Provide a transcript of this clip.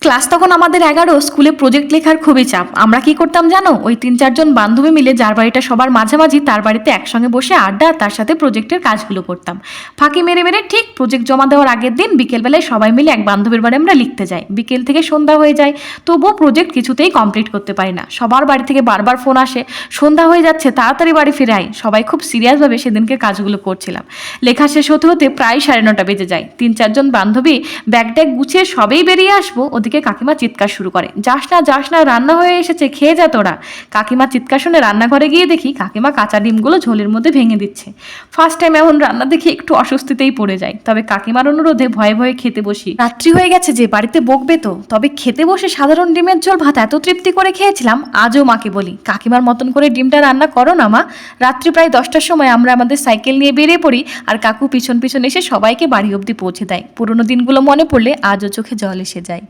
Class তখন আমাদের 11, স্কুলে প্রজেক্ট লেখার খুবই চাপ। আমরা কি করতাম জানো? ওই 3-4 জন বান্ধবী মিলে যার বাড়িটা সবার মাঝামাঝি তার বাড়িতে একসঙ্গে বসে আড্ডা, তার সাথে প্রজেক্টের কাজগুলো করতাম। ফাঁকি মেরে মেরে ঠিক প্রজেক্ট জমা দেওয়ার আগের দিন বিকেলবেলায় সবাই মিলে এক বান্ধবীর বাড়ি আমরা লিখতে যাই। বিকেল থেকে সন্ধ্যা হয়ে যায়, তবুও প্রজেক্ট কিছুতেই কমপ্লিট করতে পারি না। সবার বাড়ি থেকে বারবার ফোন আসে, সন্ধ্যা হয়ে যাচ্ছে, তাড়াতাড়ি বাড়ি ফিরে আই। সবাই খুব সিরিয়াসভাবে সেদিনকে কাজগুলো করছিলাম। লেখা শেষ হতে হতে প্রায় 9:30 বেজে যায়। 3-4 জন বান্ধবী ব্যাগ ট্যাগ গুছিয়ে সবেই বেরিয়ে আসবো, ওদিকে কাকিমা চিৎকার শুরু করে, যাস না যাস না, রান্না হয়ে এসেছে, খেয়ে যা তোরা। কাকিমা চিৎকার শুনে রান্নাঘরে গিয়ে দেখি কাকিমা কাঁচা ডিমগুলো ঝোলের মধ্যে ভেঙে দিচ্ছে। ফার্স্ট টাইম এমন রান্না দেখে একটু অস্বস্তিতেই পড়ে যায়, তবে কাকিমার অনুরোধে ভয়ে ভয়ে খেতে বসি। রাত্রি হয়ে গেছে যে, বাড়িতে বকবে তো, তবে খেতে বসে সাধারণ ডিমের ঝোল ভাত এত তৃপ্তি করে খেয়েছিলাম, আজও মাকে বলি কাকিমার মতন করে ডিমটা রান্না করো না মা। রাত্রি প্রায় 10টার সময় আমরা আমাদের সাইকেল নিয়ে বেরিয়ে পড়ি, আর কাকু পিছন পিছন এসে সবাইকে বাড়ি অবধি পৌঁছে দেয়। পুরোনো দিনগুলো মনে পড়লে আজও চোখে জল এসে যায়।